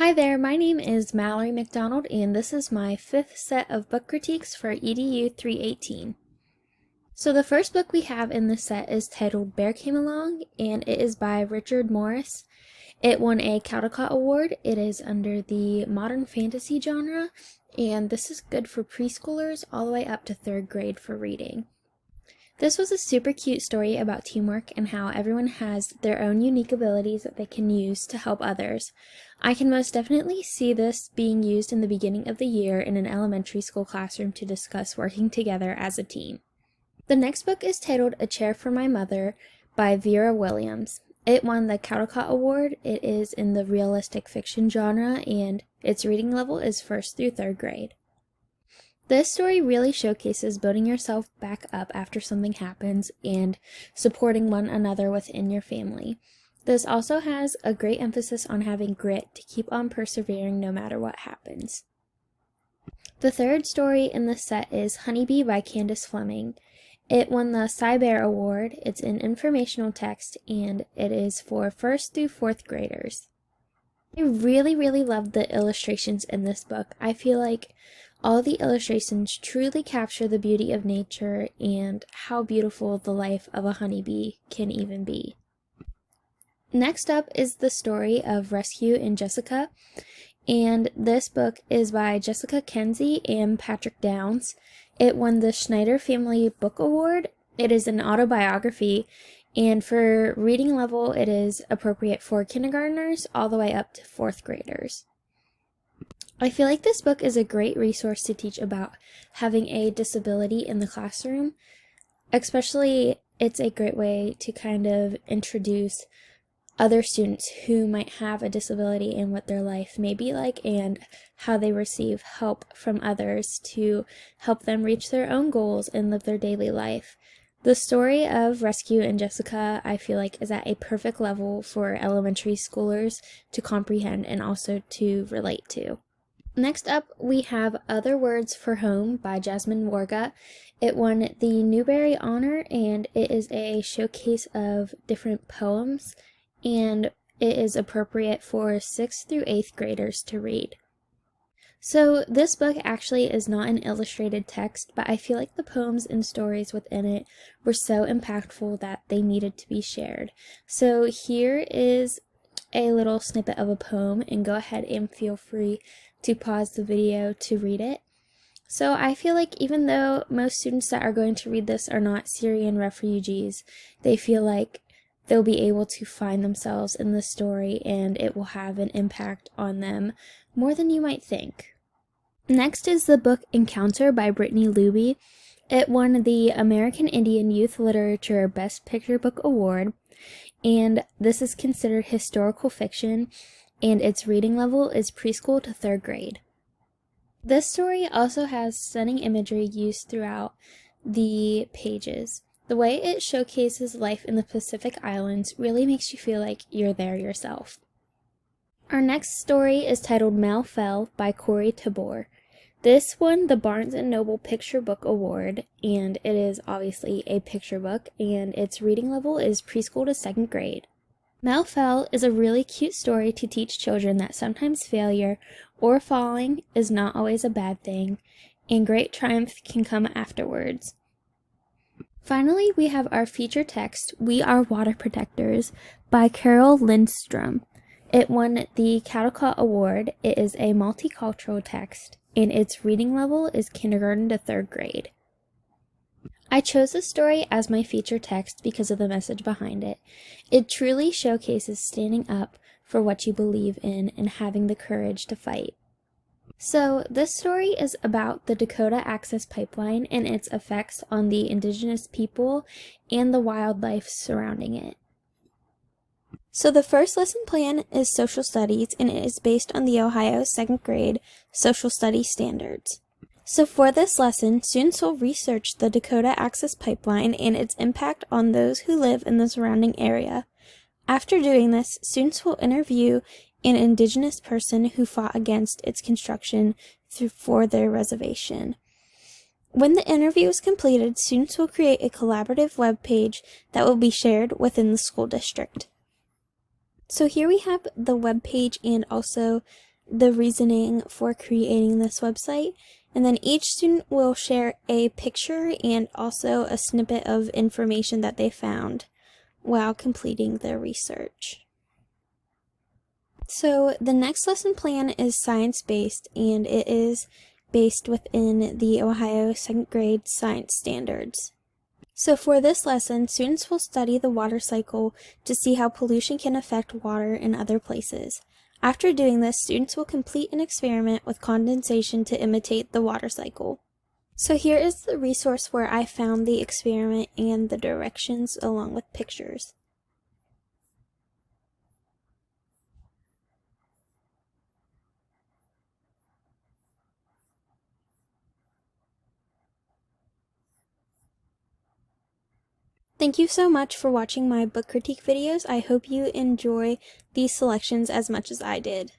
Hi there, my name is Mallory McDonald, and this is my fifth set of book critiques for EDU 318. So the first book we have in this set is titled Bear Came Along, and it is by Richard Morris. It won a Caldecott Award. It is under the modern fantasy genre, and this is good for preschoolers all the way up to third grade for reading. This was a super cute story about teamwork and how everyone has their own unique abilities that they can use to help others. I can most definitely see this being used in the beginning of the year in an elementary school classroom to discuss working together as a team. The next book is titled A Chair for My Mother by Vera Williams. It won the Caldecott Award. It is in the realistic fiction genre, and its reading level is 1st through 3rd grade. This story really showcases building yourself back up after something happens and supporting one another within your family. This also has a great emphasis on having grit to keep on persevering no matter what happens. The third story in this set is Honeybee by Candace Fleming. It won the Cy-Bear Award. It's an informational text, and it is for 1st through 4th graders. I really loved the illustrations in this book. I feel like all the illustrations truly capture the beauty of nature and how beautiful the life of a honeybee can even be. Next up is the story of Rescue and Jessica, and this book is by Jessica Kenzie and Patrick Downs. It won the Schneider Family Book Award. It is an autobiography, and for reading level, it is appropriate for kindergartners all the way up to 4th graders. I feel like this book is a great resource to teach about having a disability in the classroom. Especially, it's a great way to kind of introduce other students who might have a disability and what their life may be like and how they receive help from others to help them reach their own goals and live their daily life. The story of Rescue and Jessica, I feel like, is at a perfect level for elementary schoolers to comprehend and also to relate to. Next up, we have Other Words for Home by Jasmine Warga. It won the Newbery Honor, and it is a showcase of different poems, and it is appropriate for 6th through 8th graders to read. So this book actually is not an illustrated text, but I feel like the poems and stories within it were so impactful that they needed to be shared. So here is a little snippet of a poem, and go ahead and feel free to pause the video to read it. So I feel like even though most students that are going to read this are not Syrian refugees, they feel like they'll be able to find themselves in the story and it will have an impact on them more than you might think. Next is the book Encounter by Brittany Luby. It won the American Indian Youth Literature Best Picture Book Award, and this is considered historical fiction, and its reading level is preschool to 3rd grade. This story also has stunning imagery used throughout the pages. The way it showcases life in the Pacific Islands really makes you feel like you're there yourself. Our next story is titled Mal Fell by Corey Tabor. This won the Barnes & Noble Picture Book Award, and it is obviously a picture book, and its reading level is preschool to 2nd grade. Mal Fell is a really cute story to teach children that sometimes failure or falling is not always a bad thing, and great triumph can come afterwards. Finally, we have our feature text, We Are Water Protectors, by Carol Lindstrom. It won the Caldecott Award. It is a multicultural text, and its reading level is kindergarten to 3rd grade. I chose this story as my feature text because of the message behind it. It truly showcases standing up for what you believe in and having the courage to fight. So, this story is about the Dakota Access Pipeline and its effects on the indigenous people and the wildlife surrounding it. So the first lesson plan is social studies, and it is based on the Ohio 2nd grade social studies standards. So for this lesson, students will research the Dakota Access Pipeline and its impact on those who live in the surrounding area. After doing this, students will interview an indigenous person who fought against its construction for their reservation. When the interview is completed, students will create a collaborative web page that will be shared within the school district. So here we have the web page and also the reasoning for creating this website, and then each student will share a picture and also a snippet of information that they found while completing their research. So the next lesson plan is science-based, and it is based within the Ohio 2nd grade science standards. So for this lesson, students will study the water cycle to see how pollution can affect water in other places. After doing this, students will complete an experiment with condensation to imitate the water cycle. So here is the resource where I found the experiment and the directions along with pictures. Thank you so much for watching my book critique videos. I hope you enjoy these selections as much as I did.